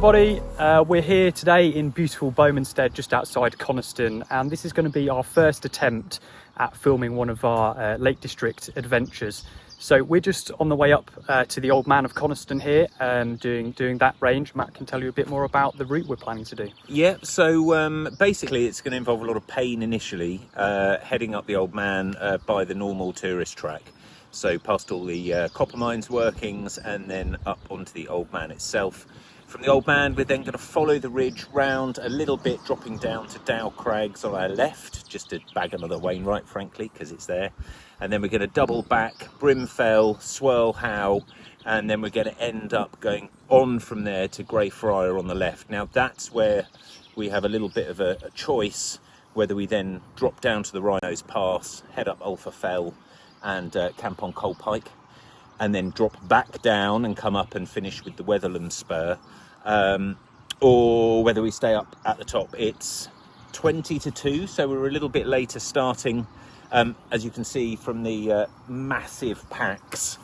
everybody, we're here today in beautiful Bowmanstead just outside Coniston, and this is going to be our first attempt at filming one of our Lake District adventures. So we're just on the way up to the Old Man of Coniston here, doing that range. Matt can tell you a bit more about the route we're planning to do. Yeah, so basically it's going to involve a lot of pain initially, heading up the Old Man by the normal tourist track. So past all the copper mines workings and then up onto the Old Man itself. From the Old Man we're then going to follow the ridge round a little bit, dropping down to Dow Crags on our left, just to bag another Wainwright frankly, because it's there. And then we're going to double back, Brimfell, Swirl Howe, and then we're going to end up going on from there to Grey Friar on the left. Now that's where we have a little bit of a choice, whether we then drop down to the Wrynose Pass, head up Ulpha Fell and camp on Coal Pike, and then drop back down and come up and finish with the Wetherlam Spur, or whether we stay up at the top. It's 20 to 2, so we're a little bit later starting. As you can see from the massive packs.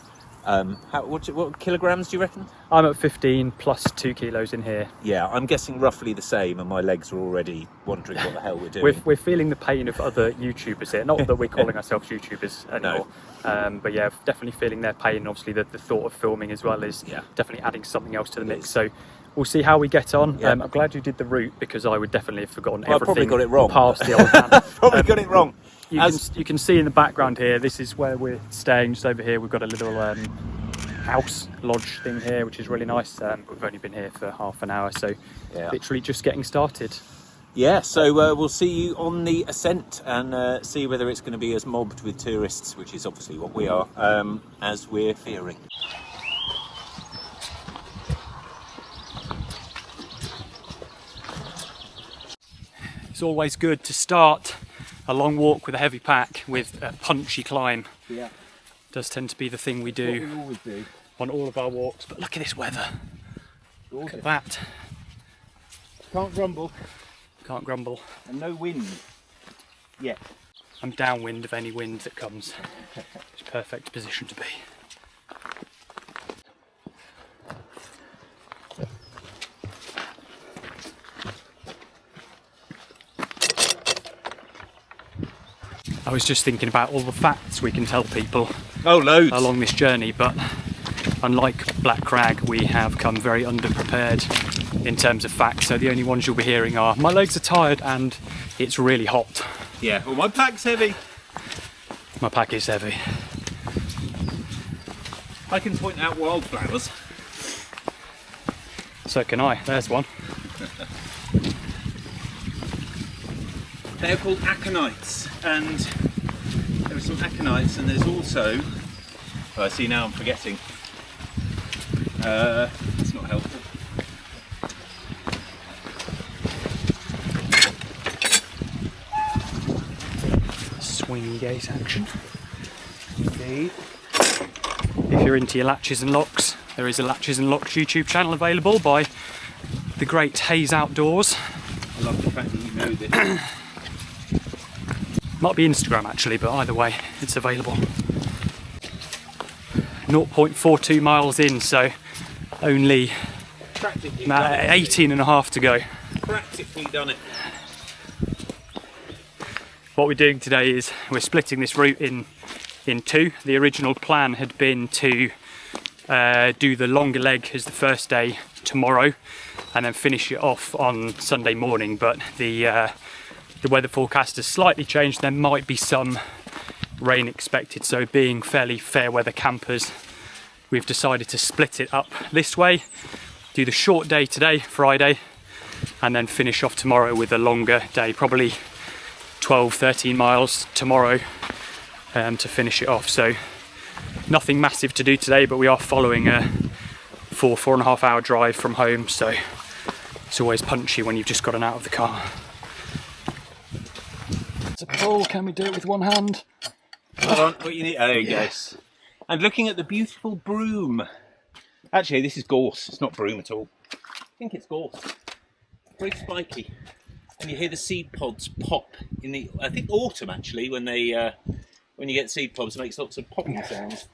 What kilograms do you reckon? I'm at 15 plus 2 kilos in here. Yeah, I'm guessing roughly the same, and my legs are already wondering what the hell we're doing. We're feeling the pain of other YouTubers here. Not that we're calling ourselves YouTubers anymore, no. But yeah, definitely feeling their pain. Obviously, the thought of filming as well is definitely adding something else to the mix. So we'll see how we get on. Yeah. I'm glad you did the route, because I would definitely have forgotten everything. I probably got it wrong. Past the Old Man. Probably got it wrong. You can see in the background here, this is where we're staying. Just over here, we've got a little house lodge thing here, which is really nice. We've only been here for half an hour, so literally just getting started. Yeah, so we'll see you on the ascent and see whether it's going to be as mobbed with tourists, which is obviously what we are, as we're fearing. It's always good to start a long walk with a heavy pack with a punchy climb. Yeah, does tend to be the thing we do, what we always do on all of our walks. But look at this weather. Look at that. Can't grumble. Can't grumble. And no wind yet. I'm downwind of any wind that comes. It's a perfect position to be. I was just thinking about all the facts we can tell people along this journey, but unlike Black Crag, we have come very underprepared in terms of facts. So the only ones you'll be hearing are, my legs are tired and it's really hot. Yeah, well, my pack's heavy. My pack is heavy. I can point out wildflowers. So can I. There's one. They're called aconites, and there are some aconites, and there's also, I see now I'm forgetting, it's not helpful. Swing gate action. Indeed. If you're into your latches and locks, there is a Latches and Locks YouTube channel available by the great Hayes Outdoors. I love the fact that you know this. Might be Instagram actually, but either way, it's available. 0.42 miles in, so only 18 and a half to go. Practically done it. What we're doing today is we're splitting this route in two. The original plan had been to do the longer leg as the first day tomorrow and then finish it off on Sunday morning, but the weather forecast has slightly changed. There might be some rain expected, so being fairly fair weather campers, we've decided to split it up this way, do the short day today, Friday, and then finish off tomorrow with a longer day, probably 12-13 miles tomorrow to finish it off. So nothing massive to do today, but we are following a 4.5 hour drive from home, so it's always punchy when you've just gotten out of the car. It's a pull. Can we do it with one hand? Hold on, what you need? Oh, there you go. And looking at the beautiful broom. Actually, this is gorse. It's not broom at all. I think it's gorse. Very spiky. And you hear the seed pods pop in the, I think autumn actually, when they when you get seed pods, it makes lots of popping sounds.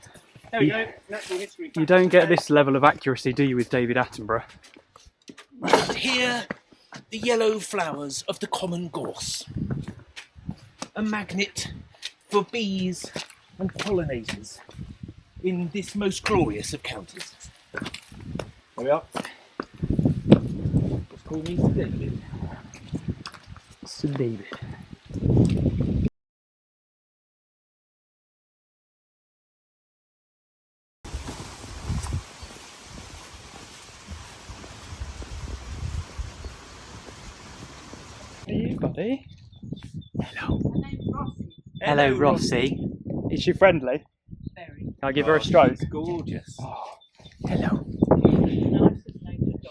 There we go. Natural history. You don't get this level of accuracy, do you, with David Attenborough? And here, the yellow flowers of the common gorse. A magnet for bees and pollinators in this most glorious of counties. There we are. Just call me Sir David. Sir David. Hey, buddy. Hello. Hello, Rossi. Is she friendly? Very. Can I give her a stroke? She's gorgeous. Oh, hello.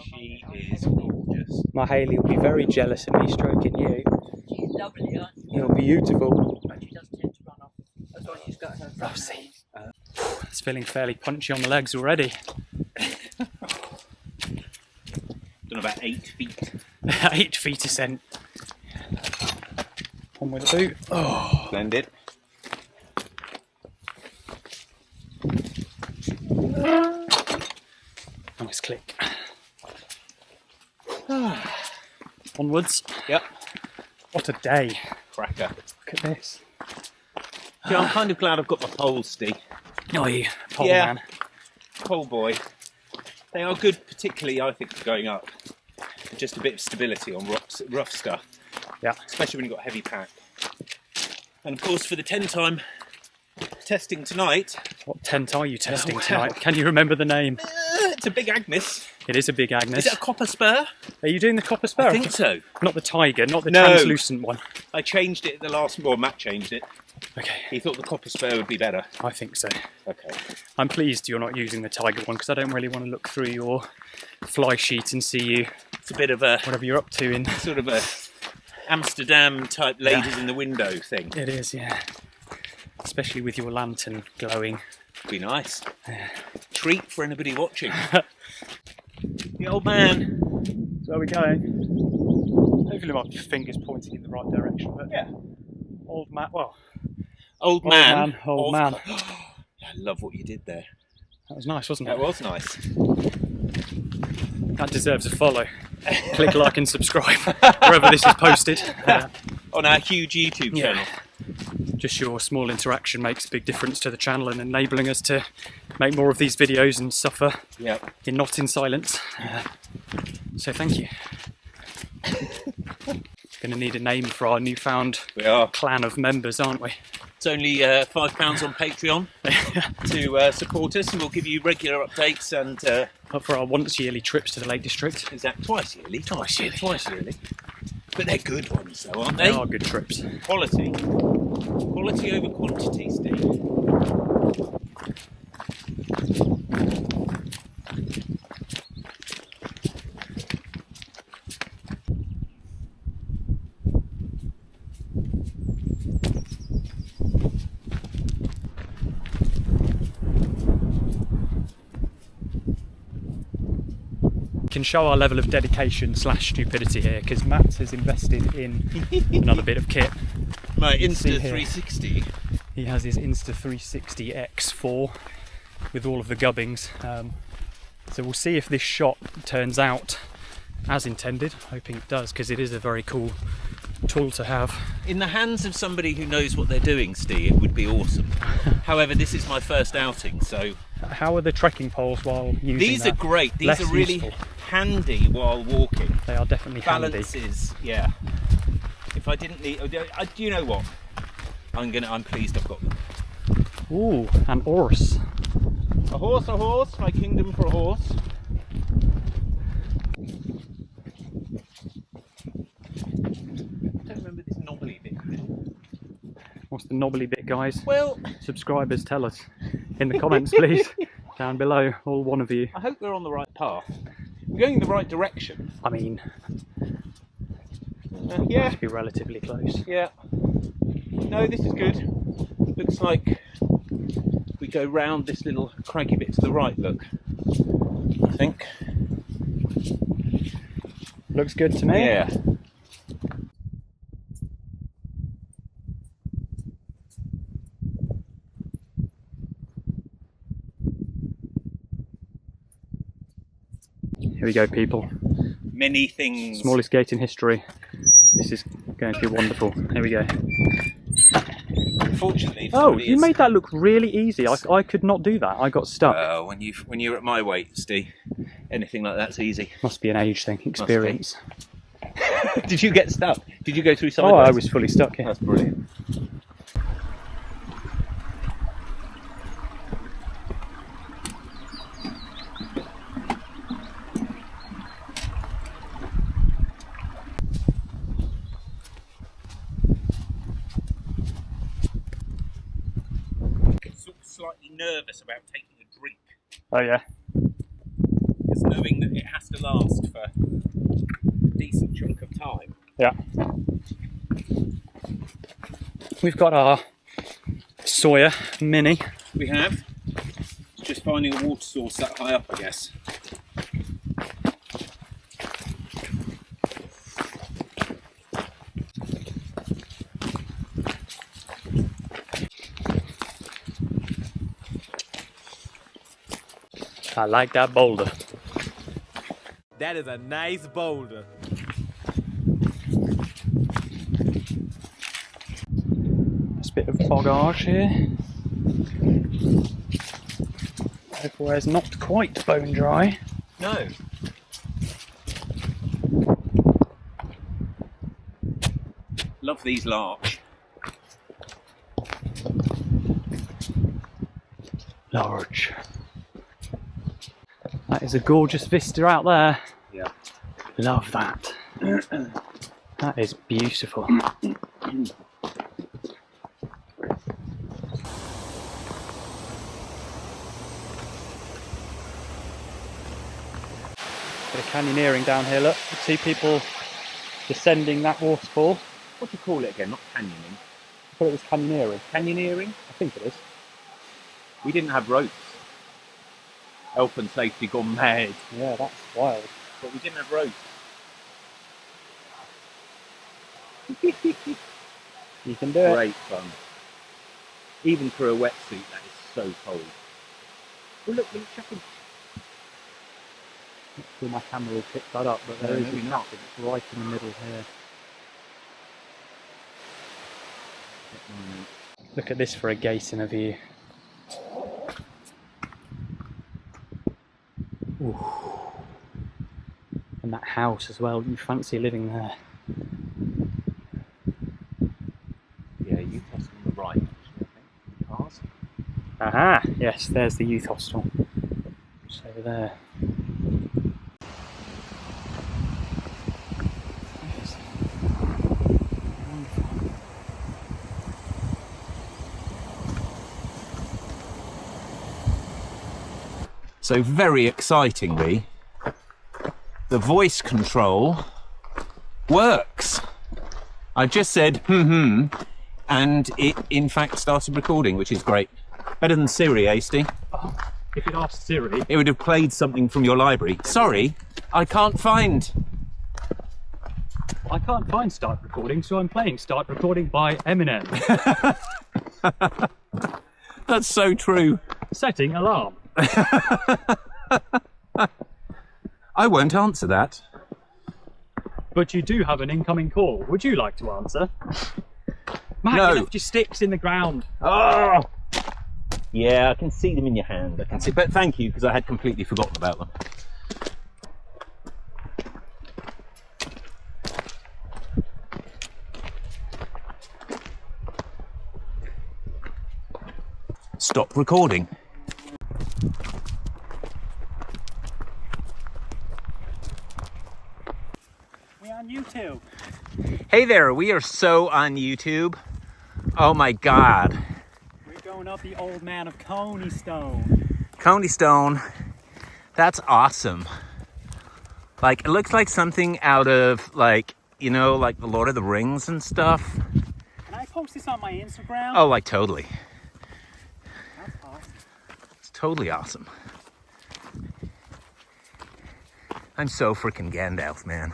She is gorgeous. My Hayley will be very jealous of me stroking you. She's lovely, aren't you? You're beautiful. But she does tend to run off. As long as she's got her Rossi. It's feeling fairly punchy on the legs already. Done about 8 feet. 8 feet ascent. On with the boot. Oh, Splendid. nice click. Onwards. Yep. What a day. Cracker. Look at this. Yeah, I'm kind of glad I've got my poles, Steve. Oh, you pole Yeah. man. Pole boy. They are good, particularly, I think, for going up. Just a bit of stability on rough stuff, Yeah. especially when you've got a heavy pack. And of course, for the 10 time testing tonight, What tent are you testing wow. tonight? Can you remember the name? it's a big Agnes. It is a big Agnes. Is it a copper spur? Are you doing the copper spur? I think so. Not the tiger, not the No. translucent one. I changed it at the last, well, Matt changed it. Okay, He thought the copper spur would be better. I think so. Okay. I'm pleased you're not using the tiger one because I don't really want to look through your fly sheet and see you, It's a bit of a whatever you're up to in. sort of a Amsterdam type ladies in the window thing. It is, yeah. Especially with your lantern glowing. Be nice. Treat for anybody watching. The old man. So where are we going? Hopefully my finger's pointing in the right direction, but Yeah. old man, well, Old man. old man. I love what you did there. That was nice, wasn't it? That was nice. That deserves a follow. Click like and subscribe wherever this is posted. On our huge YouTube Yeah. channel. Just your small interaction makes a big difference to the channel and enabling us to make more of these videos and suffer Yep. not in silence. So thank you. Going to need a name for our newfound We are. clan of members, aren't we? It's only £5 on Patreon to support us, and we'll give you regular updates and Up for our once yearly trips to the Lake District. is that twice yearly? Twice yearly. Twice yearly. But they're good ones, though, aren't They they? are good trips. Quality. Quality over quantity, Steve. Can show our level of dedication / stupidity here because Matt has invested in another bit of kit. My see Insta here. 360. He has his Insta 360 X4 with all of the gubbings. So we'll see if this shot turns out as intended. Hoping it does because it is a very cool tool to have. In the hands of somebody who knows what they're doing, Steve, it would be awesome. However, this is my first outing, so How are the trekking poles while using these that? are great. These Less are really useful. handy while walking. They are definitely handy. Balances, yeah. If I didn't need, do you know what? I'm pleased I've got them. Ooh, an horse. A horse, my kingdom for a horse. I don't remember this knobbly bit. What's the knobbly bit, guys? Well, Subscribers, tell us in the comments, please. Down below, all one of you. I hope we're on the right path. We're going in the right direction. I mean, Yeah, be relatively close. yeah. No, this is good. Looks like we go round this little craggy bit to the right, look. I think. Looks good to me. Yeah. Here we go, people. many things. Smallest gate in history. This is going to be wonderful. Here we go. Unfortunately, Oh, you made that look really easy. I could not do that. I got stuck. When you're at my weight, Steve, anything like that's easy. Must be an age thing, experience. Did you get stuck? Did you go through Oh, sideways? I was fully stuck here. That's brilliant. Slightly nervous about taking a drink, Oh yeah. because knowing that it has to last for a decent chunk of time. Yeah. We've got our Sawyer Mini. We have. It's just finding a water source that high up, I guess. I like that boulder. That is a nice boulder. There's a bit of fogage here. Everywhere's not quite bone dry. No. Love these larch. Large. That is a gorgeous vista out there. Yeah. Love that. That is beautiful. Bit of canyoneering down here, look. Two people descending that waterfall. What do you call it again? Not canyoning. I thought it was canyoneering. Canyoneering? I think it is. We didn't have ropes. Health and safety gone mad. Yeah, that's wild. But we didn't have ropes. You can do it. Great fun. Even for a wetsuit, that is so cold. Oh look, chucking. Not sure my camera will pick that up, but No, there is maybe a not. traffic right in the middle here. Look at this for a gate in a view. Ooh. And that house as well, you fancy living there. Yeah, youth hostel on the right, actually, I think. Cars. Aha! Yes, there's the youth hostel. Just over there. So very excitingly, the voice control works. I just said and it in fact started recording, which is great. Better than Siri, Steve. Oh, if you'd asked Siri, It would have played something from your library. Sorry, I can't find. I can't find Start Recording, so I'm playing Start Recording by Eminem. That's so true. Setting alarm. I won't answer that. But you do have an incoming call. Would you like to answer? Matt, No. you left your sticks in the ground. Oh! Yeah, I can see them in your hand. I can see, but thank you, because I had completely forgotten about them. Stop recording. We're on YouTube. Hey there, we are so on YouTube. Oh my God. We're going up the Old Man of Coniston. Coniston, that's awesome. Like, it looks like something out of, like, you know, like the Lord of the Rings and stuff. Can I post this on my Instagram? Oh, like totally. That's awesome. It's totally awesome. I'm so freaking Gandalf, man.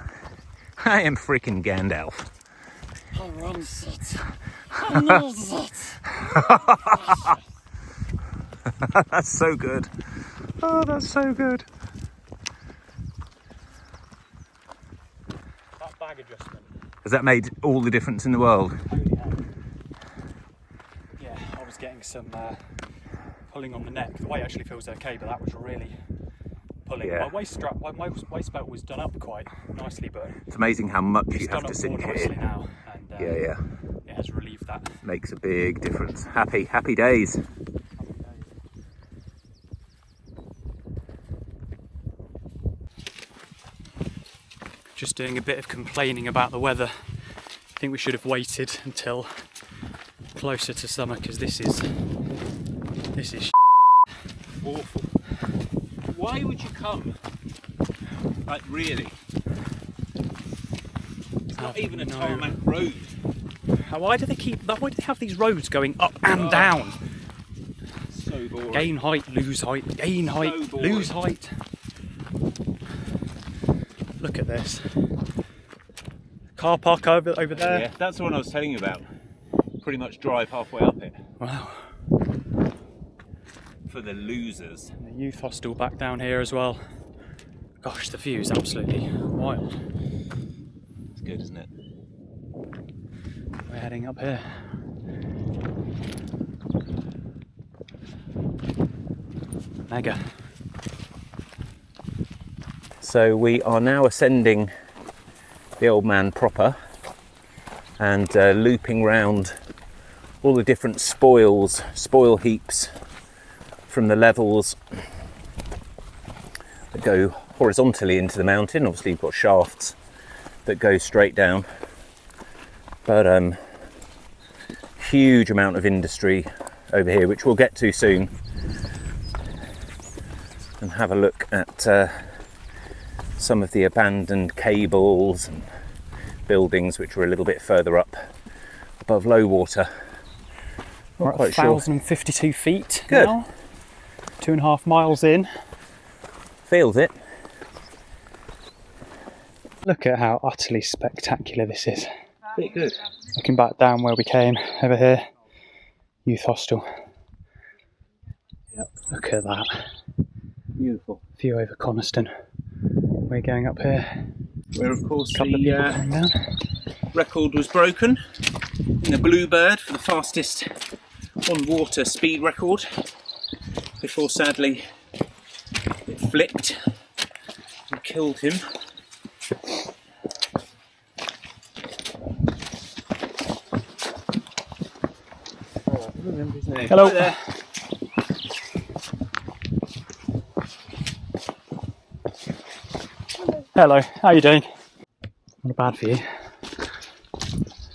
I am freaking Gandalf. That's so good. Oh, that's so good. bag adjustment. Has that made all the difference in the world? Yeah, I was getting some pulling on the neck. The weight actually feels okay, but that was really pulling. Yeah. My waist strap, my waist belt was done up quite nicely, but It's amazing how much it's you have done to up sit more nicely here. now, and Yeah. it has relieved that. Makes a big difference. Happy days. Just doing a bit of complaining about the weather. I think we should have waited until closer to summer, because this is Awful. Why would you come? Like, really? It's not even a tarmac road. Why do they have these roads going up and down? So boring. Gain height, lose height, gain height, So lose height. Look at this. Car park over there. Yeah, that's the one I was telling you about. Pretty much drive halfway up it. Wow. For the losers. And the youth hostel back down here as well. Gosh, the view is absolutely wild. It's good, isn't it? We're heading up here. Mega. So we are now ascending the Old Man proper and looping round all the different spoil heaps from the levels that go horizontally into the mountain. Obviously you've got shafts that go straight down, but huge amount of industry over here, which we'll get to soon, and have a look at some of the abandoned cables and buildings which were a little bit further up above low water. We're at 1,052 feet Good. now. 2.5 miles in. Feels it. Look at how utterly spectacular this is. Pretty good. Looking back down where we came, over here, youth hostel. Yep. Look at that. Beautiful. View over Coniston. We're going up here. Where of course Couple of people the coming down. record was broken in the Bluebird for the fastest on water speed record, before sadly it flipped and killed him. Hello. Hi there. Hello, how are you doing? Not a bad view.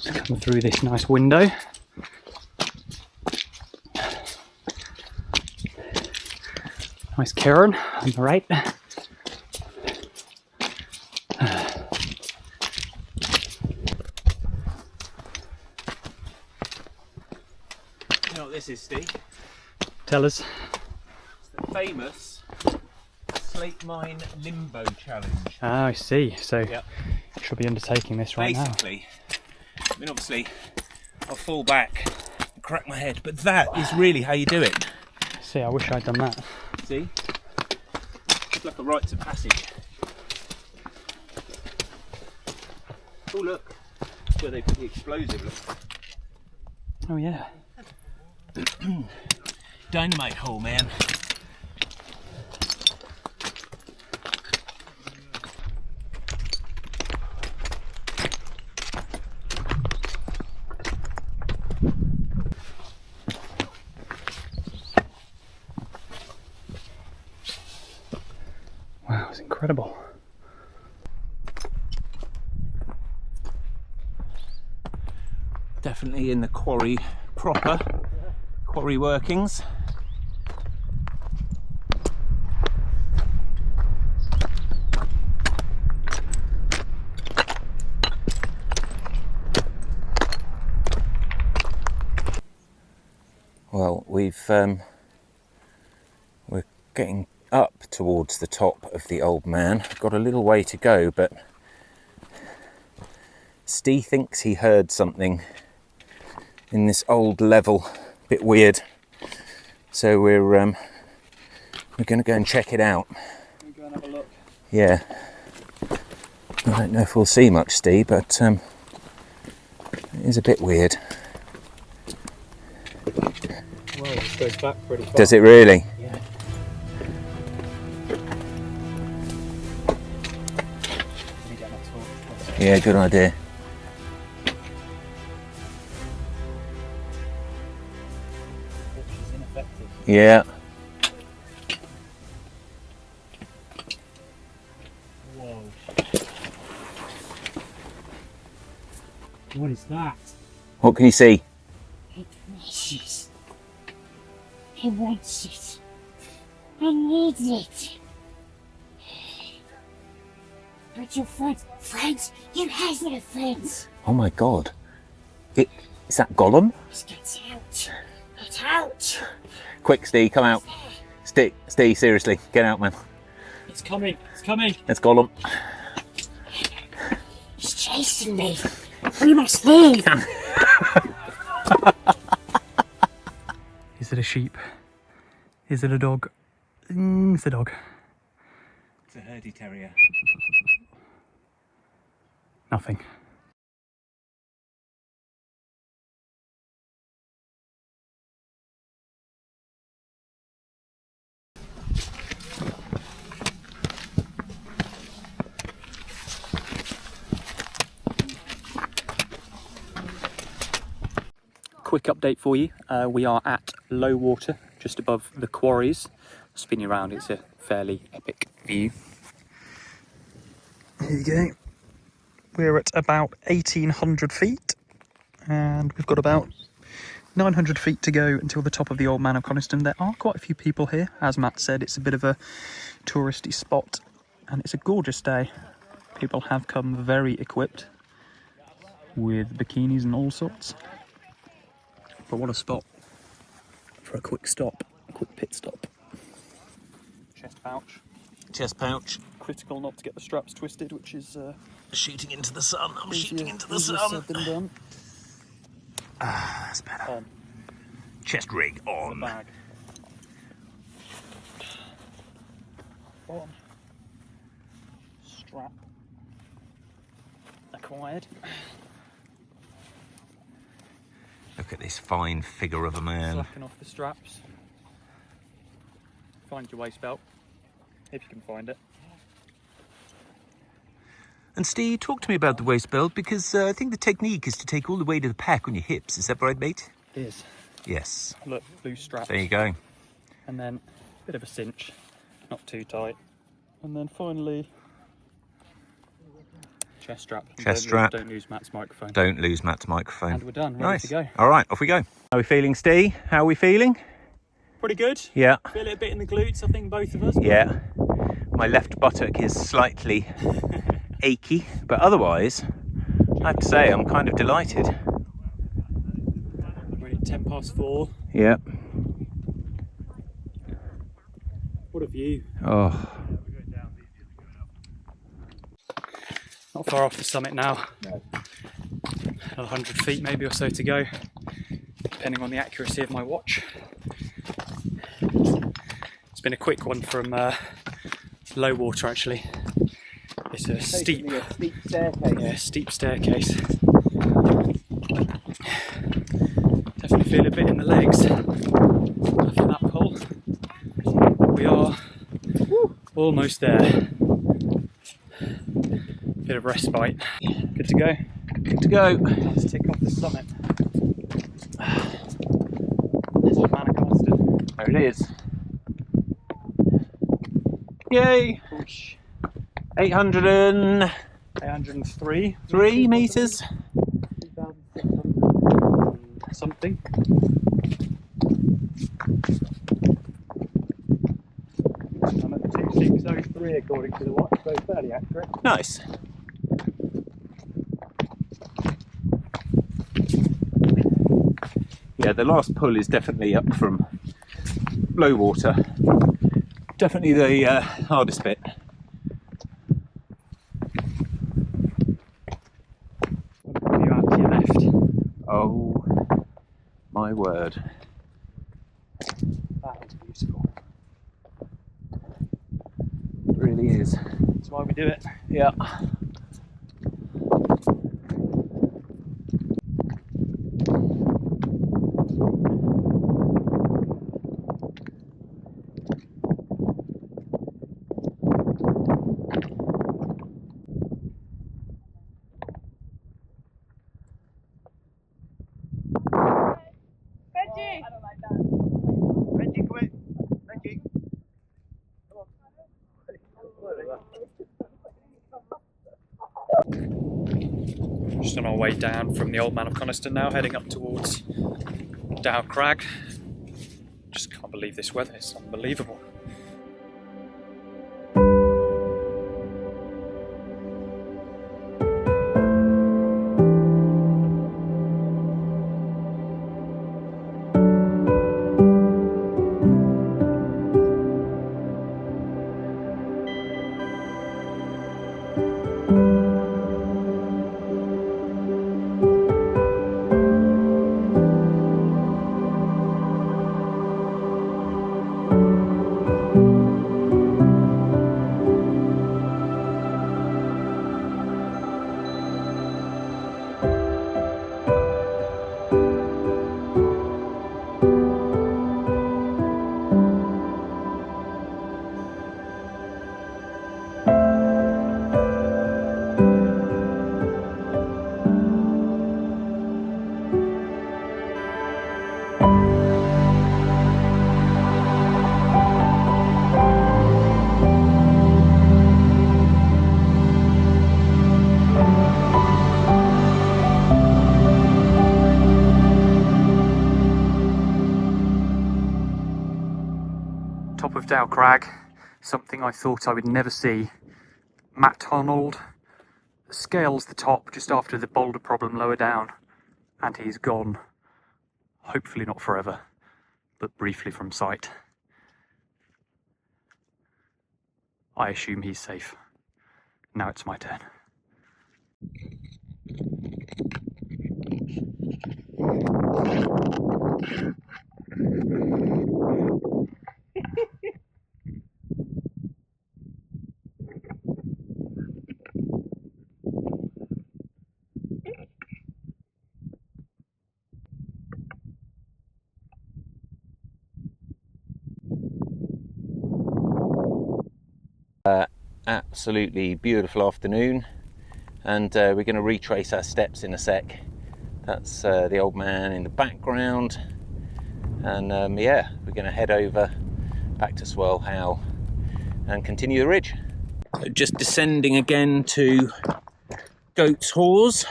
Just come through this nice window. Nice cairn on the right. You know what this is, Steve? Tell us. It's the famous Slate Mine Limbo Challenge. Ah, I see. So Yep. you should be undertaking this right Basically, I mean, obviously, I'll fall back and crack my head, but that is really how you do it. now. See, I wish I'd done that. See? It's like a rites of passage. Oh, look. That's where they put the explosive. Look. Oh yeah. Dynamite hole, man. Wow, it's incredible. Definitely in the quarry proper. Quarry workings. Well, we're getting up towards the top of the Old Man. Got a little way to go, but Steve thinks he heard something in this old level. Bit weird. So we're going to go and check it out. We'll go and have a look. Yeah. I don't know if we'll see much, Steve, but it is a bit weird. Well, it goes back pretty far. Does it really? Yeah. Yeah, good idea. Which is ineffective. Yeah. Whoa. What is that? What can you see? It wishes. He wants it. I need it. But your friends, you have no friends. Oh my god. Is that Gollum? Get out. Get out. Quick, Steve, come out. Steve, seriously, get out, man. It's coming. It's coming. It's Gollum. He's chasing me. We must leave. Is it a sheep? Is it a dog? It's a dog. It's a herdy terrier. Nothing. Quick update for you. We are at low water, just above the quarries. Spinning around, it's a fairly epic view. Here you go. We're at about 1,800 feet, and we've got about 900 feet to go until the top of the Old Man of Coniston. There are quite a few people here. As Matt said, it's a bit of a touristy spot, and it's a gorgeous day. People have come very equipped with bikinis and all sorts. But what a spot for a quick stop, a quick pit stop. Chest pouch. Chest pouch. Critical not to get the straps twisted, which is Shooting into the sun. I'm shooting into the easier sun. said than done. Ah, that's better. On Chest rig the on. bag. On. Strap. Acquired. Look at this fine figure of a man. Slacking off the straps. Find your waist belt, if you can find it. And Steve, talk to me about the waist belt, because I think the technique is to take all the weight of the pack on your hips. Is that right, mate? It is. Yes. Look, loose straps. There you go. And then a bit of a cinch, not too tight. And then finally, chest strap. And Chest strap. Don't lose Matt's microphone. Don't lose Matt's microphone. And we're done, ready Nice. to go. All right, off we go. How are we feeling, Steve? How are we feeling? Pretty good. Yeah. Feel it a bit in the glutes, I think, both of us. Yeah. My left buttock is slightly achy, but otherwise, I have to say I'm kind of delighted. We're at 4:10. Yeah. What a view. Oh. Not far off the summit now. No. Another 100 feet maybe or so to go, depending on the accuracy of my watch. It's been a quick one from low water actually. It's a steep staircase. Yeah, steep staircase. Definitely feel a bit in the legs after that pull. We are almost there. Bit of respite. Good to go. Good to go. Let's tick off the summit. Old Man of Coniston. There it is. Yay! 803 803 metres. 2,600 something. I'm at 2603 according to the watch, so fairly accurate. Nice. Yeah, the last pull is definitely up from low water. Definitely the hardest bit. You out to your left. Oh my word. That was beautiful. It really is. That's why we do it. Yeah. Just on our way down from the Old Man of Coniston now, heading up towards Dow Crag. Just can't believe this weather, it's unbelievable. Top of Dow Crag, something I thought I would never see. Matt Arnold scales the top just after the boulder problem lower down, and he's gone. Hopefully not forever, but briefly from sight. I assume he's safe. Now it's my turn. Absolutely beautiful afternoon, and we're going to retrace our steps in a sec. That's the Old Man in the background, and yeah, we're going to head over back to Swirl Howe and continue the ridge. Just descending again to Goat's Hawes,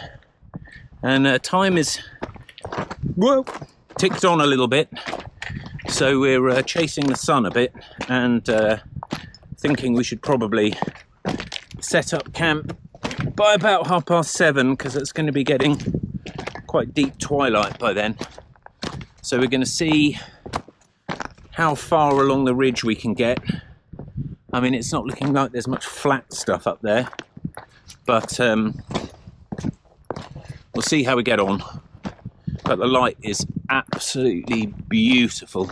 and time is ticked on a little bit, so we're chasing the sun a bit and thinking we should probably set up camp by about 7:30, because it's going to be getting quite deep twilight by then. So we're going to see how far along the ridge we can get. I mean, it's not looking like there's much flat stuff up there, but we'll see how we get on. But the light is absolutely beautiful,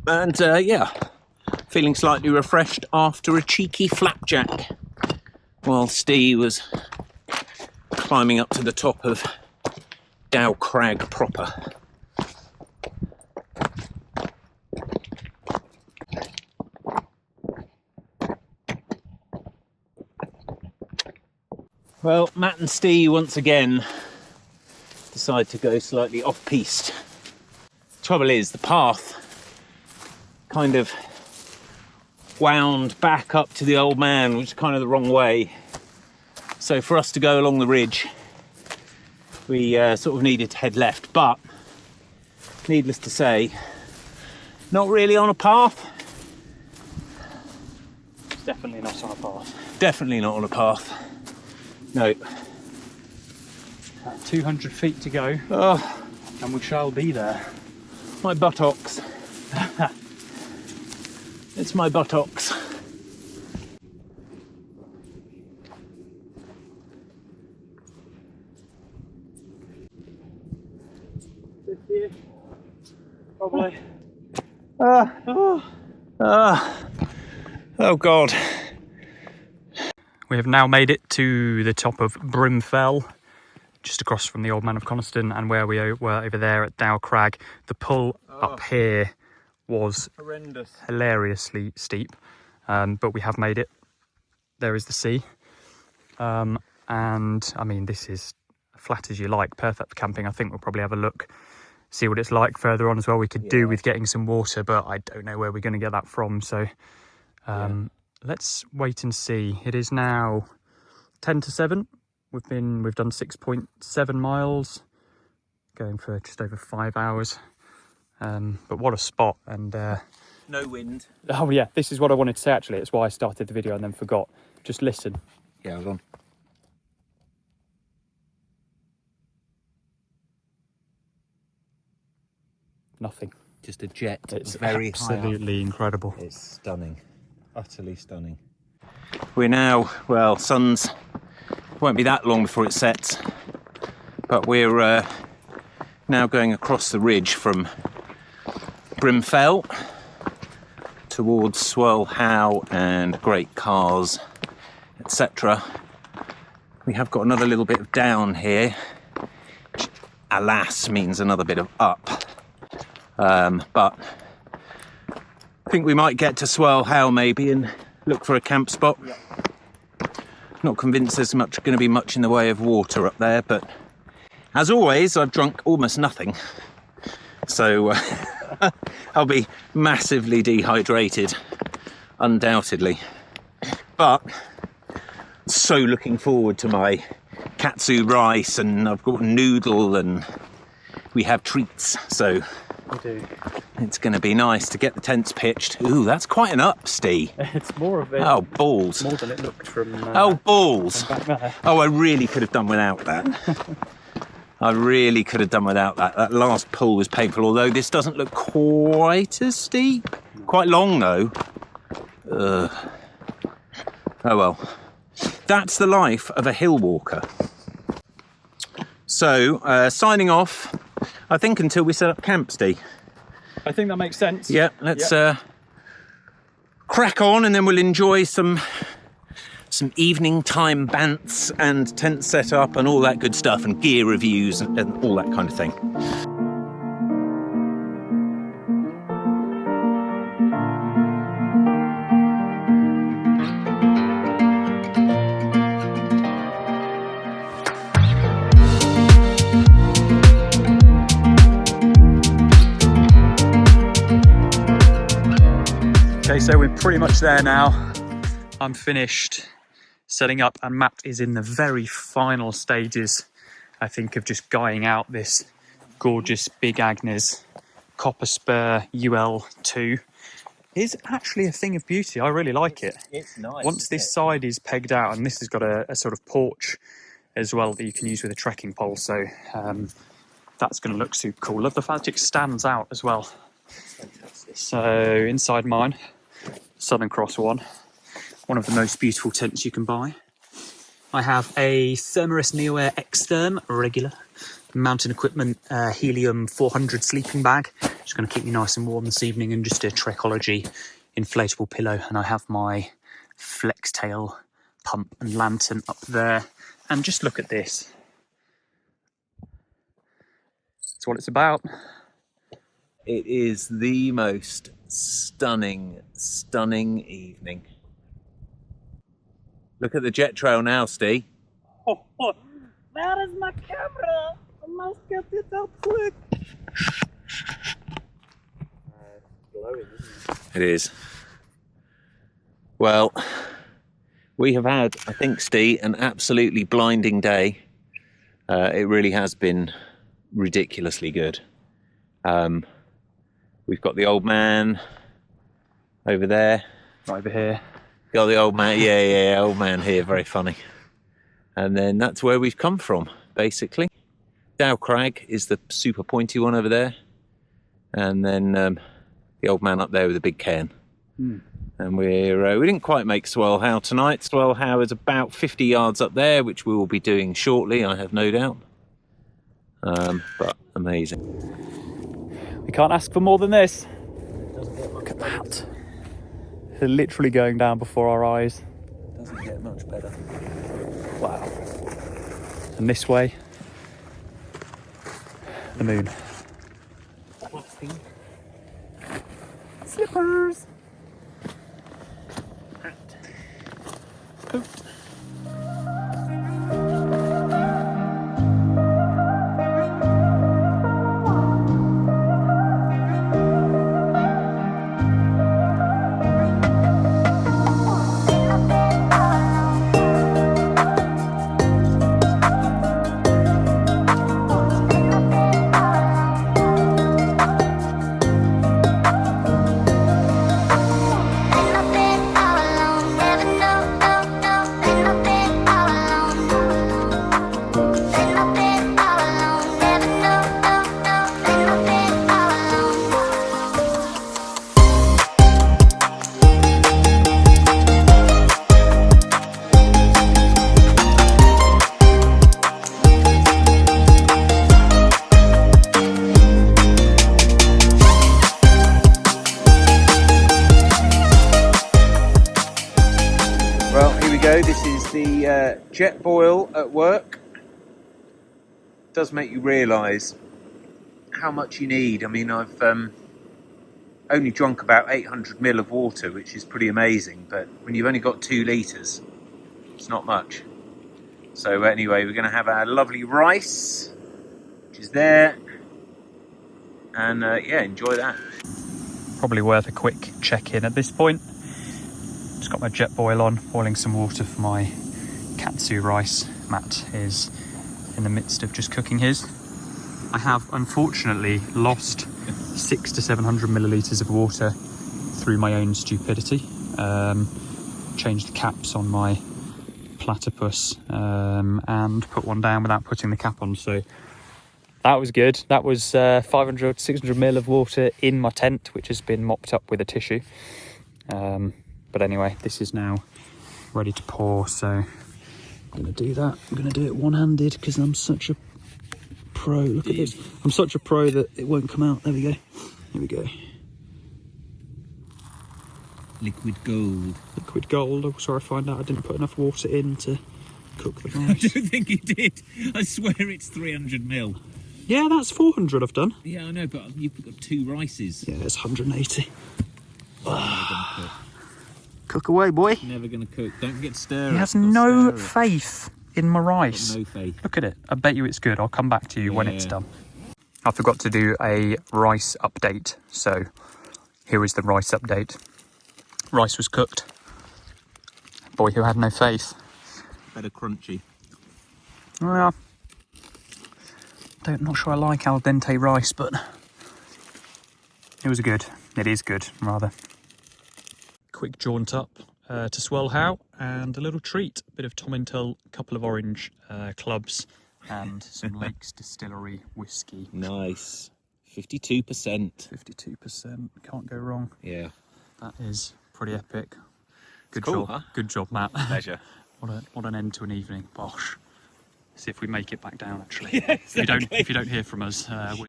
and yeah, feeling slightly refreshed after a cheeky flapjack while Steve was climbing up to the top of Dow Crag proper. Well, Matt and Steve once again decide to go slightly off-piste. Trouble is, the path kind of wound back up to the Old Man, which is kind of the wrong way. So for us to go along the ridge, we sort of needed to head left, but needless to say, not really on a path. It's definitely not on a path. Definitely not on a path. No. 200 feet to go, Oh, and we shall be there. my buttocks. It's my buttocks. Probably. Oh God. We have now made it to the top of Brimfell, just across from the Old Man of Coniston, and where we were over there at Dow Crag. The pull up here was Horrendous. hilariously steep, but we have made it. There is the sea, and I mean, this is flat as you like, perfect for camping. I think we'll probably have a look, see what it's like further on as well. We could do with getting some water, but I don't know where we're going to get that from, so let's wait and see. It is now 10 to 7, We've done 6.7 miles, going for just over 5 hours. But what a spot, and No wind. oh yeah, this is what I wanted to say actually. It's why I started the video and then forgot. Just listen. Yeah, hold on. Nothing. Just a jet. It's very absolutely incredible. It's stunning, utterly stunning. We're now, well, sun's won't be that long before it sets, but we're now going across the ridge from Brimfell towards Swirl Howe and Great Cars, etc. We have got another little bit of down here, which alas means another bit of up. But I think we might get to Swirl Howe maybe and look for a camp spot. Yep. Not convinced there's going to be much in the way of water up there, but as always, I've drunk almost nothing. So I'll be massively dehydrated, undoubtedly. But so looking forward to my katsu rice, and I've got noodle, and we have treats. So We do. it's going to be nice to get the tents pitched. Ooh, that's quite an up, Steve. It's more of it. Oh, balls. More than it looked from. Oh, balls. Back there. Oh, I really could have done without that. I really could have done without that. That last pull was painful, although this doesn't look quite as steep. Quite long, though. Oh, well. That's the life of a hill walker. So, signing off, I think, until we set up camp, Steve. I think that makes sense. Yeah, let's crack on, and then we'll enjoy some evening time bants and tent setup and all that good stuff, and gear reviews and all that kind of thing. Okay, so we're pretty much there now. I'm finished setting up, and Matt is in the very final stages, I think, of just guying out this gorgeous Big Agnes Copper Spur UL2. It's actually a thing of beauty. I really like it. It's nice. Once this side is pegged out, and this has got a sort of porch as well that you can use with a trekking pole, so that's going to look super cool. Love the fact it stands out as well. So inside mine, Southern Cross one of the most beautiful tents you can buy. I have a Thermarest Neoair X-Therm regular mountain equipment helium 400 sleeping bag. Just going to keep me nice and warm this evening, and just a Trekology inflatable pillow. And I have my flex tail pump and lantern up there. And just look at this. That's what it's about. It is the most stunning evening. Look at the jet trail now, Steve. That is my camera. I must get this out quick. It is. Well, we have had, I think, Steve, an absolutely blinding day. It really has been ridiculously good. We've got the old man over there. Over here. Got the old man, yeah, old man here, very funny. And then that's where we've come from, basically. Dow Crag is the super pointy one over there. And then the old man up there with the big cairn. And we didn't quite make Swirl Howe tonight. Swirl Howe is about 50 yards up there, which we will be doing shortly, I have no doubt. But amazing. We can't ask for more than this. Look at that. They're literally going down before our eyes. Doesn't get much better. Wow. And this way, the moon. Slippers. Coat. go. This is the jet boil at work. It does make you realise how much you need. I mean, I've only drunk about 800 ml of water, which is pretty amazing, but when you've only got 2 litres, it's not much. So anyway, we're going to have our lovely rice, which is there, and yeah, enjoy that. Probably worth a quick check-in at this point. Just got my jet boil on, boiling some water for my katsu rice. Matt is in the midst of just cooking his. I have unfortunately lost 600 to 700 millilitres of water through my own stupidity. Changed the caps on my platypus and put one down without putting the cap on, so that was good. That was 500 600 ml of water in my tent, which has been mopped up with a tissue. But anyway, this is now ready to pour, so I'm going to do that. I'm going to do it one-handed because I'm such a pro. Look at this. I'm such a pro that it won't come out. There we go. Here we go. Liquid gold. Liquid gold. Also, I find out I didn't put enough water in to cook the rice. I don't think you did. I swear it's 300 ml. Yeah, that's 400 I've done. Yeah, I know, but you've got 2 rices. Yeah, it's 180. Never gonna cook. Cook away, boy. Never gonna cook. Don't get stirred. He has no faith in my rice. No faith. Look at it. I bet you it's good. I'll come back to you when it's done. I forgot to do a rice update, so here is the rice update. Rice was cooked. Boy who had no faith. Better crunchy. Well, not sure I like al dente rice, but it was good. It is good, rather. Quick jaunt up to Swirl Howe and a little treat. A bit of Tomintoul, a couple of orange clubs and some Lakes Distillery whiskey. Nice. 52%. 52%. Can't go wrong. Yeah. That is pretty epic. Good cool, job. huh? Good job, Matt. Pleasure. What an end to an evening. Bosh. See if we make it back down, actually. Yeah, exactly. If you don't hear from us, we're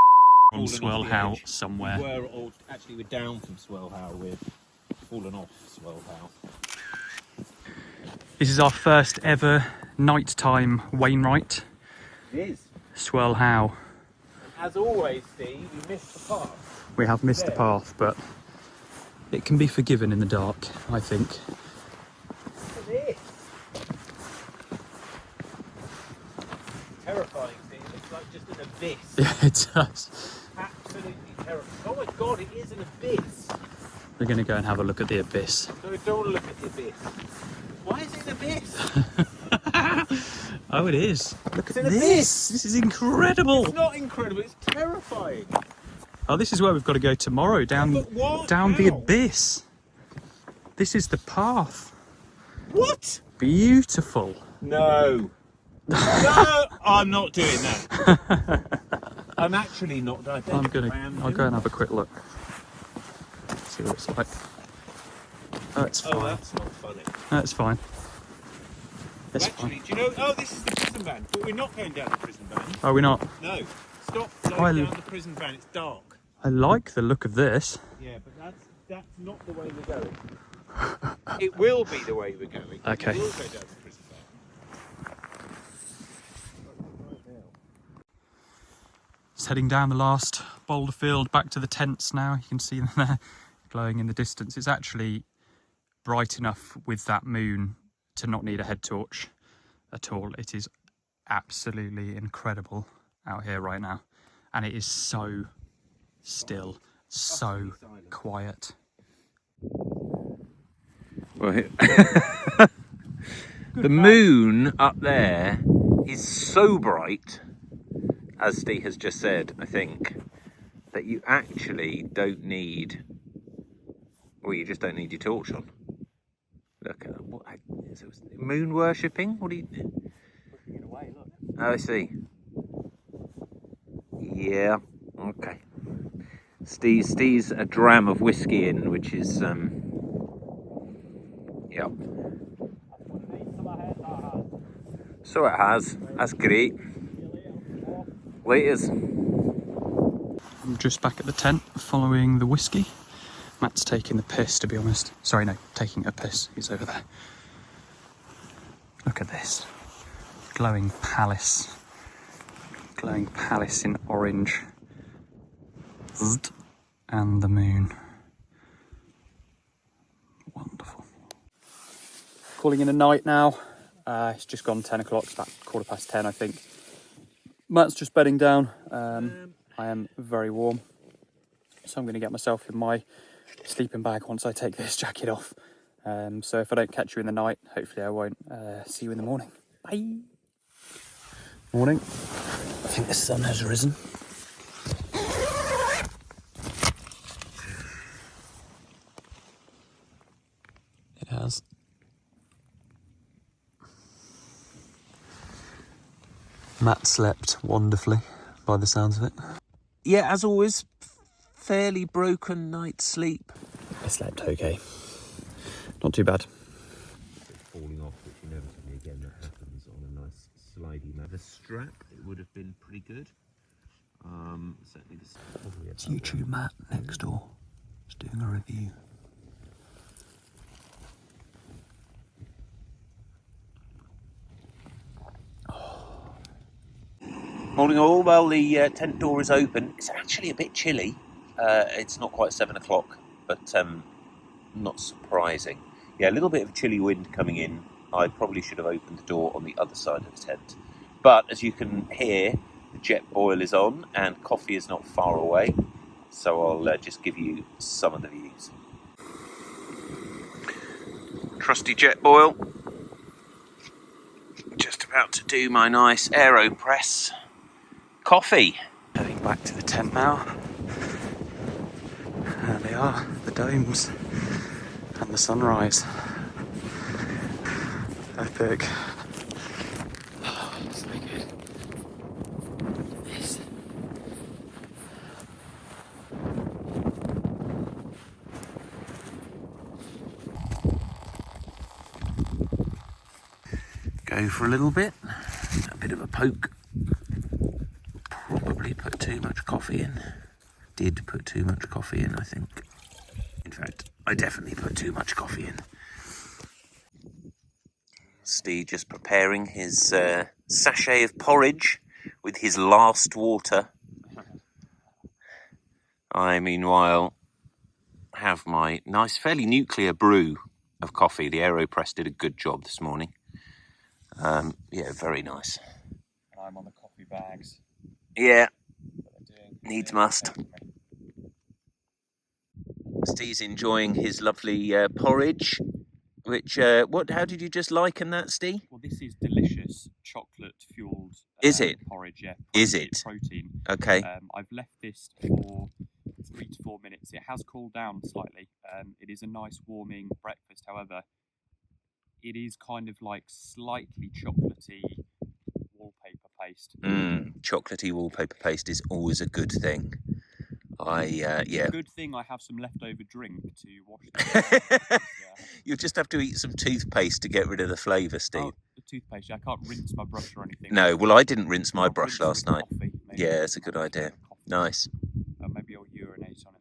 on Swirl Howe somewhere. We're down from Swirl Howe. We've fallen off Swirl Howe. This is our first ever nighttime Wainwright. It is. Swirl Howe. As always, Steve, we missed the path. We have missed the path, but it can be forgiven in the dark, I think. Look at this. Terrifying, Steve. It looks like just an abyss. Yeah, it does. Absolutely terrifying. Oh my god, it is an abyss. We're going to go and have a look at the abyss. No, we don't want to look at the abyss. Why is it an abyss? Oh, it is. Look at an this. abyss. This is incredible. It's not incredible, it's terrifying. Oh, this is where we've got to go tomorrow, down the abyss. This is the path. What? Beautiful. No. No, I'm not doing that. I'm actually not. I'll go and have a quick look. See what it's like. Oh, it's fine. Oh, that's not funny. That's fine. It's Actually, fine. do you know? Oh, this is the prison van. But we're not going down the prison van. Are we not? No. Stop going down the prison van. It's dark. I like the look of this. Yeah, but that's not the way we're going. It will be the way we're going. Okay. We will go down the prison van. Just heading down the last boulder field back to the tents now. You can see them there glowing in the distance. It's actually bright enough with that moon to not need a head torch at all. It is absolutely incredible out here right now, and it is so still, so quiet. Well, the moon up there is so bright, as Steve has just said, I think, that you actually don't need, well, you just don't need your torch on. Look at what is it, moon worshipping? What do you? Pushing it away, look. Oh, I see. Yeah. Okay. Steve's a dram of whiskey in, which is yeah. So it has. That's great. Laters. I'm just back at the tent following the whiskey. Matt's taking the piss, to be honest. Sorry, no, taking a piss. He's over there. Look at this. Glowing palace. Glowing palace in orange. Zzzt. And the moon. Wonderful. Calling in a night now. It's just gone 10 o'clock. It's about 10:15, I think. Matt's just bedding down. I am very warm. So I'm going to get myself in my sleeping bag once I take this jacket off. So if I don't catch you in the night, hopefully I won't see you in the morning. Bye. Morning. I think the sun has risen. It has. Matt slept wonderfully, by the sounds of it. Yeah, as always, fairly broken night's sleep. I slept okay. Not too bad. Falling off, which inevitably again that happens on a nice slidey mat. The strap, it would have been pretty good. Certainly It's YouTube Matt next door. He's doing a review. Morning all. Well, the tent door is open. It's actually a bit chilly. It's not quite 7 o'clock, but not surprising. Yeah, a little bit of chilly wind coming in. I probably should have opened the door on the other side of the tent. But as you can hear, the jet boil is on and coffee is not far away. So I'll just give you some of the views. Trusty jet boil. Just about to do my nice AeroPress coffee. Heading back to the tent now. There they are, the domes and the sunrise. Epic. Oh, so good. This. Go for a little bit. A bit of a poke. Probably put too much coffee in. Did put too much coffee in, I think. In fact, I definitely put too much coffee in. Steve just preparing his sachet of porridge with his last water. I, meanwhile, have my nice, fairly nuclear brew of coffee. The AeroPress did a good job this morning. Yeah, very nice. And I'm on the coffee bags. Yeah, needs must. Steve's enjoying his lovely porridge, which, how did you just liken that, Steve? Well, this is delicious chocolate-fueled Is it? porridge, yeah. Is it? Protein. Okay. I've left this for 3 to 4 minutes. It has cooled down slightly. It is a nice warming breakfast, however, it is kind of like slightly chocolatey wallpaper paste. Chocolatey wallpaper paste is always a good thing. Yeah. It's a good thing I have some leftover drink to wash down. You'll just have to eat some toothpaste to get rid of the flavour, Steve. Oh, the toothpaste. I can't rinse my brush or anything. No, well, I didn't rinse my brush last night. Coffee, yeah, it's a good idea. Nice. Maybe I'll urinate on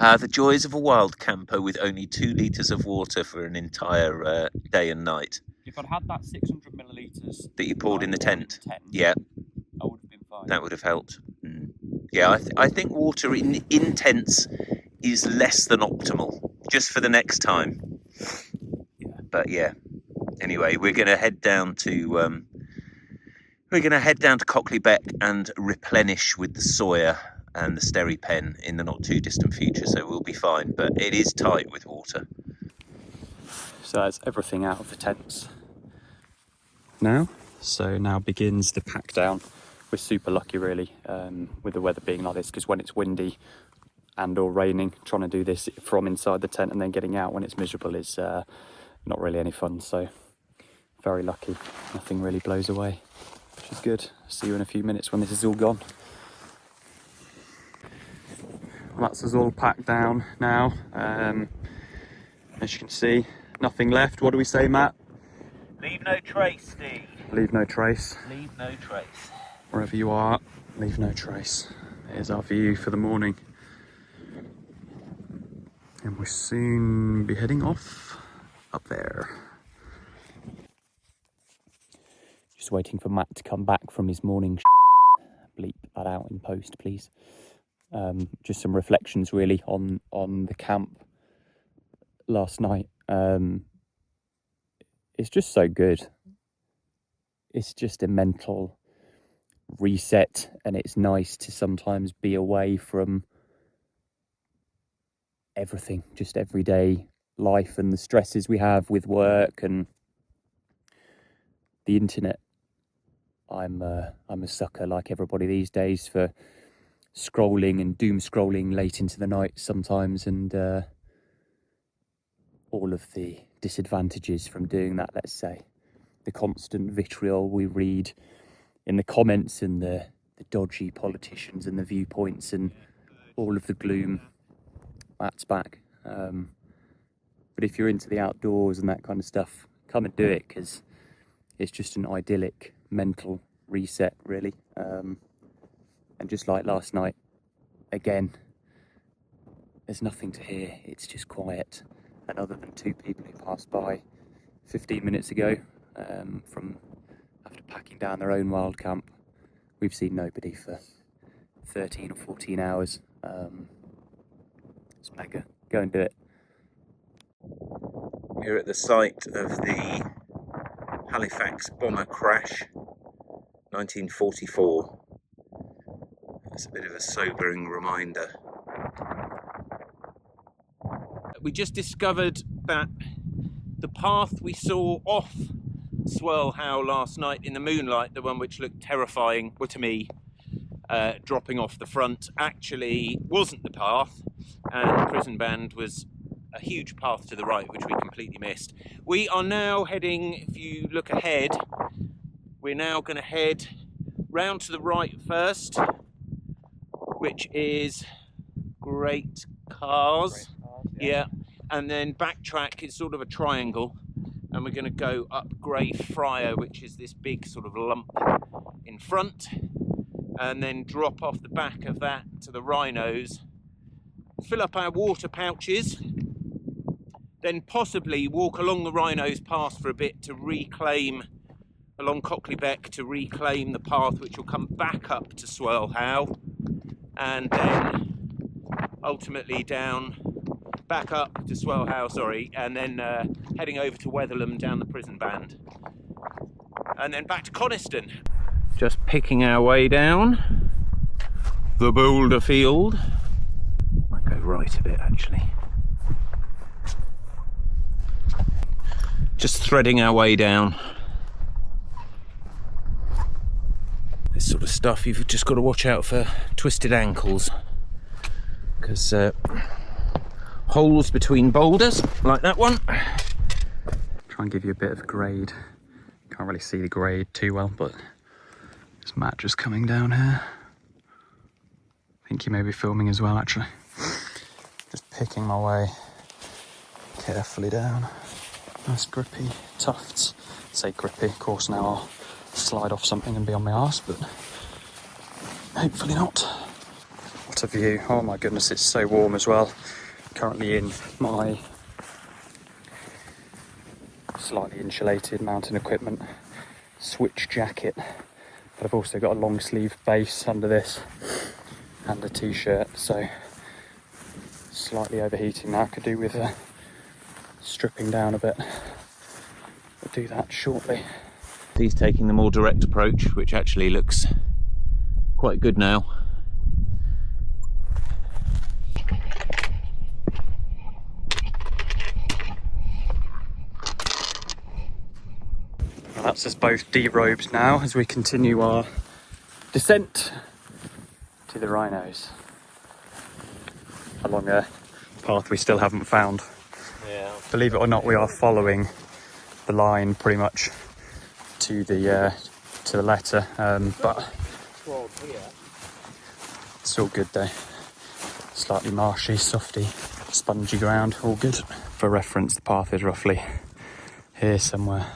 it. The joys of a wild camper with only 2 litres of water for an entire day and night. If I'd had that 600 millilitres that you poured in the tent, yeah, I would have been fine. That would have helped. Yeah, I think water in tents is less than optimal, just for the next time. Yeah. But yeah, anyway, we're going to head down to Cockley Beck and replenish with the Sawyer and the Sterry pen in the not too distant future, so we'll be fine. But it is tight with water. So that's everything out of the tents now. So now begins the pack down. We're super lucky really with the weather being like this, because when it's windy and or raining, trying to do this from inside the tent and then getting out when it's miserable is not really any fun. So very lucky, nothing really blows away, which is good. See you in a few minutes when this is all gone. Well, that's us all packed down now. As you can see, nothing left. What do we say, Matt? Leave no trace, Steve. Leave no trace. Leave no trace. Wherever you are, leave no trace. Here's our view for the morning. And we'll soon be heading off up there. Just waiting for Matt to come back from his morning bleep that out in post, please. Just some reflections really on the camp last night. It's just so good. It's just a mental reset, and it's nice to sometimes be away from everything, just everyday life and the stresses we have with work and the internet. I'm a sucker, like everybody these days, for scrolling and doom scrolling late into the night sometimes, and all of the disadvantages from doing that, let's say. The constant vitriol we read in the comments, and the dodgy politicians and the viewpoints and all of the gloom. That's back. But if you're into the outdoors and that kind of stuff, come and do it, because it's just an idyllic mental reset, really. And just like last night, again, there's nothing to hear. It's just quiet. And other than 2 people who passed by 15 minutes ago, from after packing down their own wild camp, we've seen nobody for 13 or 14 hours. It's mega. Go and do it. We're at the site of the Halifax bomber crash, 1944. That's a bit of a sobering reminder. We just discovered that the path we saw off Swirl Howe last night in the moonlight, the one which looked terrifying, well, to me, dropping off the front, actually wasn't the path, and the prison band was a huge path to the right, which we completely missed. We are now heading, if you look ahead, we're now going to head round to the right first, which is Great Cars. Yeah, and then backtrack. It's sort of a triangle, and we're going to go up Grey Friar, which is this big sort of lump in front, and then drop off the back of that to the Wrynose, fill up our water pouches, then possibly walk along the Wrynose path for a bit to reclaim, along Cockley Beck, to reclaim the path which will come back up to Swirl Howe, and then ultimately down, back up to Swirl Howe, sorry, and then heading over to Wetherlam down the prison band, and then back to Coniston. Just picking our way down the boulder field. Might go right a bit, actually. Just threading our way down. This sort of stuff, you've just got to watch out for twisted ankles, because holes between boulders, like that one. Try and give you a bit of a grade. Can't really see the grade too well, but there's Matt just coming down here. I think he may be filming as well, actually. Just picking my way carefully down. Nice grippy tufts. I say grippy, of course now I'll slide off something and be on my arse, but hopefully not. What a view. Oh my goodness, it's so warm as well. Currently in my slightly insulated mountain equipment switch jacket, but I've also got a long sleeve base under this and a t-shirt, so slightly overheating now. Could do with stripping down a bit. We'll do that shortly. He's taking the more direct approach, which actually looks quite good now. Well, that's us both derobed now as we continue our descent to the Wrynose along a path we still haven't found. Yeah. Believe it or not, we are following the line pretty much to the letter, but it's all good though. Slightly marshy, softy, spongy ground, all good. For reference, the path is roughly here somewhere.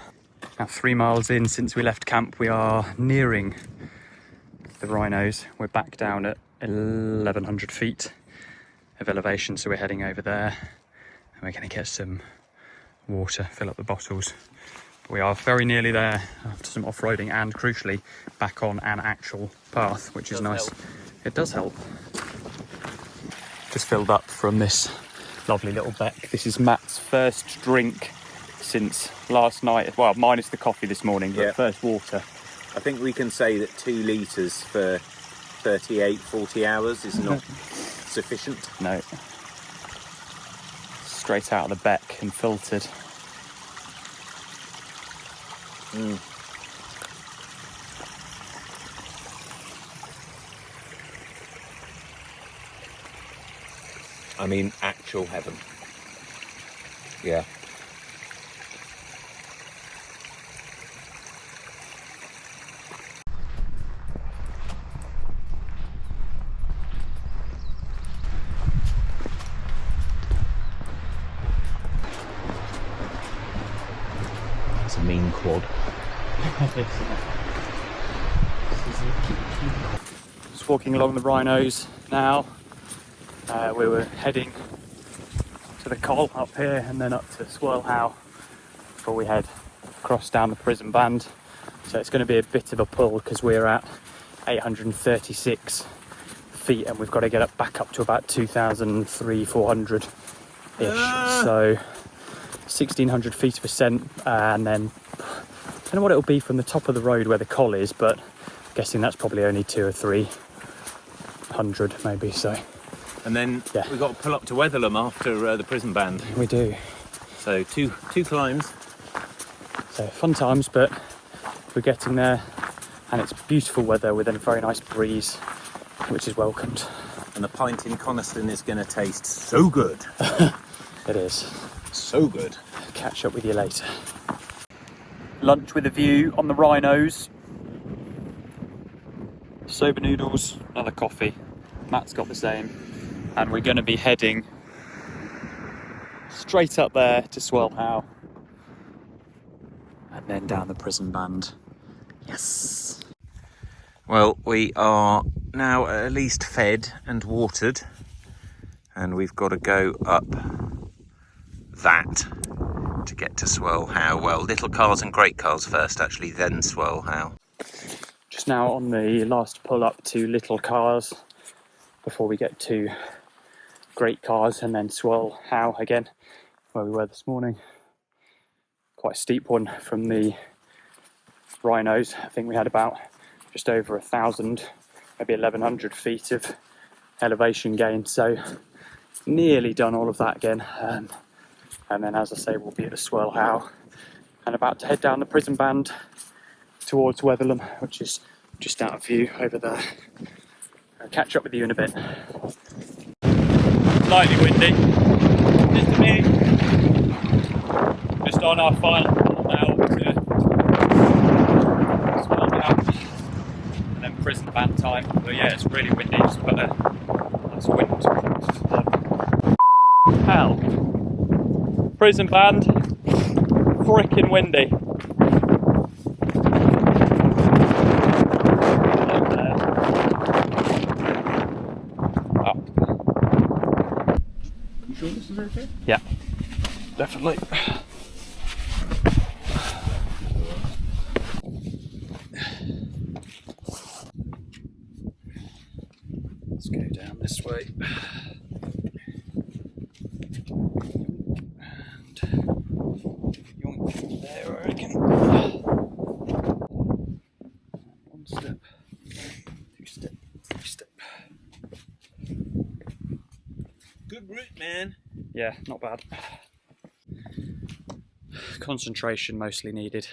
Now 3 miles in since we left camp, we are nearing the Wrynose. We're back down at 1100 feet of elevation, so we're heading over there and we're going to get some water, fill up the bottles We are very nearly there after some off-roading and, crucially, back on an actual path, which is nice. It does help. Just filled up from this lovely little beck. This is Matt's first drink since last night. Well, minus the coffee this morning, but first water. I think we can say that 2 litres for 38, 40 hours is not sufficient. No. Straight out of the beck and filtered. I mean, actual heaven. Yeah. It's a mean quad. Just walking along the Wrynose now. We were heading to the Col up here and then up to Swirl Howe before we head across down the Prison Band. So it's going to be a bit of a pull because we're at 836 feet and we've got to get up back up to about 2,300-400 ish. So 1,600 feet of ascent, and then I don't know what it'll be from the top of the road where the Col is, but I'm guessing that's probably only 200 or 300 maybe. So. And then we've got to pull up to Wetherlam after the Prison Band. We do. So two climbs. So fun times, but we're getting there, and it's beautiful weather with a very nice breeze, which is welcomed. And the pint in Coniston is going to taste so good. It is. So good. Catch up with you later. Lunch with a view on the Wrynose. Soba noodles, another coffee. Matt's got the same. And we're going to be heading straight up there to Swirl Howe. And then down the Prison Band. Yes! Well, we are now at least fed and watered. And we've got to go up that to get to Swirl Howe. Well, Little Cars and Great Cars first, actually, then Swirl Howe. Just now on the last pull up to Little Cars before we get to Great Cars and then Swirl Howe again, where we were this morning. Quite a steep one from the Wrynose. I think we had about just over 1,000, maybe 1,100 feet of elevation gain. So nearly done all of that again. And then, as I say, we'll be at the Swirl Howe and about to head down the Prison Band towards Wetherlam, which is just out of view over there. I'll catch up with you in a bit. Slightly windy, just a bit. Just on our final now to Swirl Howe and then Prison Band time. But yeah, it's really windy, just put a nice wind. Hell. Prison Band, frickin' windy. You sure this is okay? Yeah, definitely. Let's go down this way. There, I reckon. One step, 2 step, 3 step. Good route, man. Yeah, not bad. Concentration mostly needed.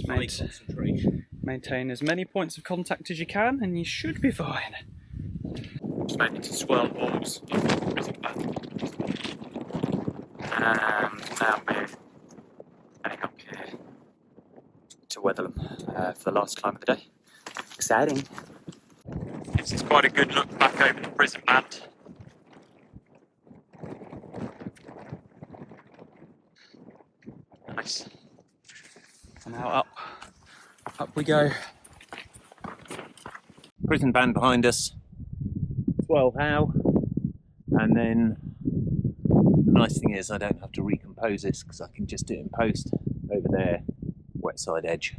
High concentration. Maintain as many points of contact as you can, and you should be fine. Just made it to Swirl Howe's Prison Band. And now we're heading up here to Wetherlam for the last climb of the day. Exciting. This is quite a good look back over the Prison Band. Nice. And now up we go. Prison Band behind us. Swirl Howe. And then The nice thing is I don't have to recompose this because I can just do it in post. Over there, wet side edge.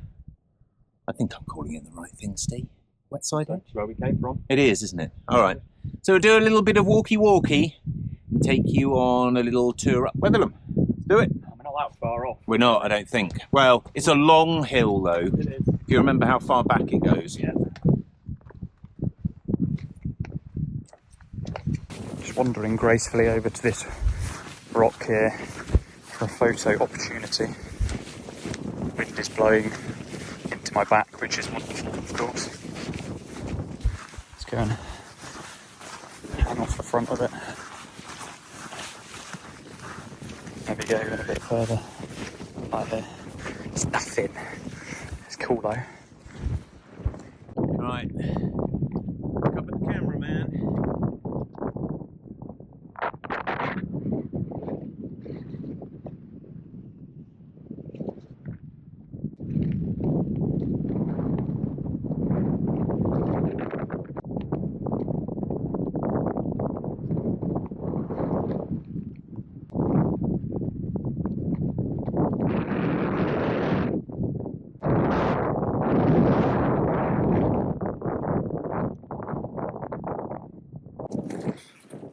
I think I'm calling it the right thing, Steve. Wet side edge? Where we came from. It is, isn't it? All right. So we'll do a little bit of walkie-walkie and take you on a little tour up Wetherlam. Let's do it. We're not that far off. We're not, I don't think. Well, it's a long hill though. It is. If you remember how far back it goes. Yeah. Just wandering gracefully over to this rock here for a photo opportunity. Wind is blowing into my back, which is wonderful, of course. Let's go and hang off the front of it. There we go, a bit further. Like there. It's nothing. It's cool though. Right. Look up at the camera, man.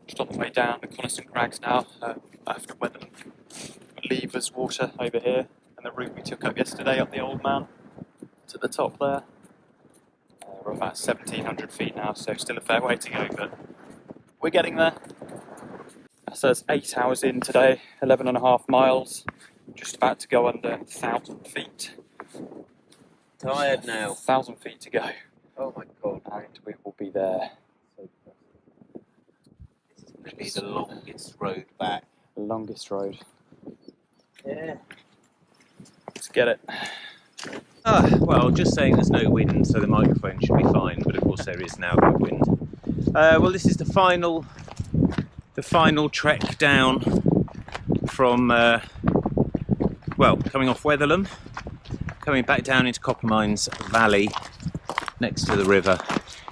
Just on the way down the Coniston Crags now, after Wetherlam. Levers water over here, and the route we took up yesterday up the Old Man to the top there. We're about 1,700 feet now, so still a fair way to go, but we're getting there. So it's 8 hours in today, 11.5 miles, just about to go under 1,000 feet. Tired now. 1,000 feet to go, Oh my god. and we will be there. This is going to be the longest road back. The longest road. Yeah. Let's get it. Well, just saying there's no wind, so the microphone should be fine, but of course there is now good wind. Well, this is the final trek down from, coming off Wetherlam, coming back down into Coppermines Valley, next to the river.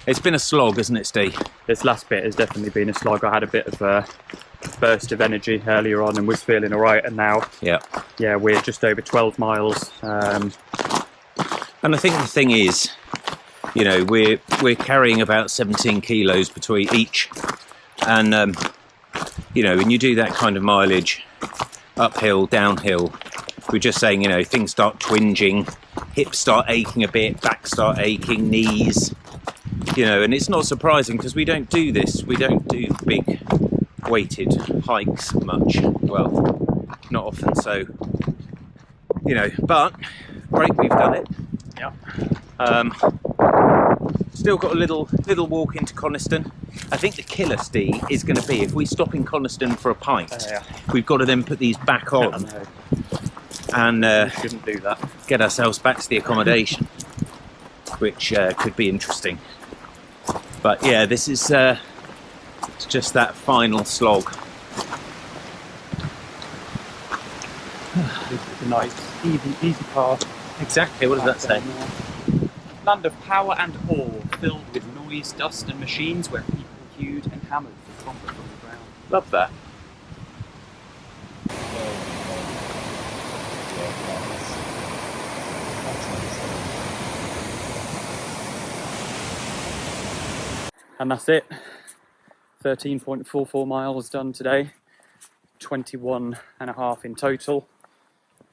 It's been a slog, hasn't it, Steve? This last bit has definitely been a slog. I had a bit of a burst of energy earlier on and was feeling all right, and now we're just over 12 miles. And I think the thing is, you know, we're carrying about 17 kilos between each, and you know, when you do that kind of mileage, uphill, downhill, we're just saying, you know, things start twinging, hips start aching a bit, back start aching, knees, you know, and it's not surprising because we don't do this. We don't do big weighted hikes much. Well, not often, so, you know, but great we've done it. Yeah. Still got a little walk into Coniston. I think the killer, Steve, is going to be if we stop in Coniston for a pint, we've got to then put these back on and shouldn't do that. get ourselves back to the accommodation, which could be interesting. But yeah, this is it's just that final slog. It's a nice, easy path. Exactly. What does that say? Land of power and awe, filled with noise, dust, and machines, where people hewed and hammered to crumble from the ground. Love that. And that's it. 13.44 miles done today. 21.5 in total.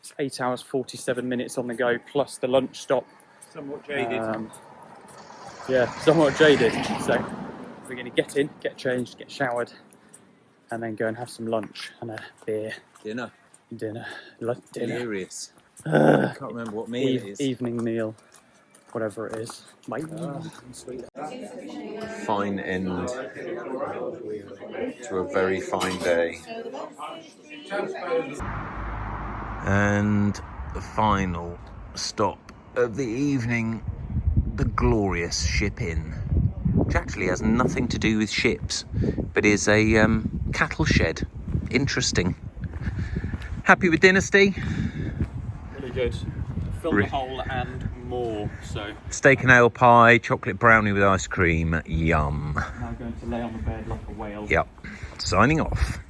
It's 8 hours 47 minutes on the go, plus the lunch stop. Somewhat jaded. Yeah, somewhat jaded. So we're going to get in, get changed, get showered, and then go and have some lunch and a beer. Dinner. Dinner. Delirious. I can't remember what meal it is. Evening meal, whatever it is. Fine end to a very fine day. And the final stop of the evening, the glorious Ship Inn, which actually has nothing to do with ships, but is a cattle shed. Interesting. Happy with dinner, Steve? Really good. Fill the hole and more. So steak and ale pie, chocolate brownie with ice cream. Yum. now going to lay on the bed like a whale. Yep. Signing off.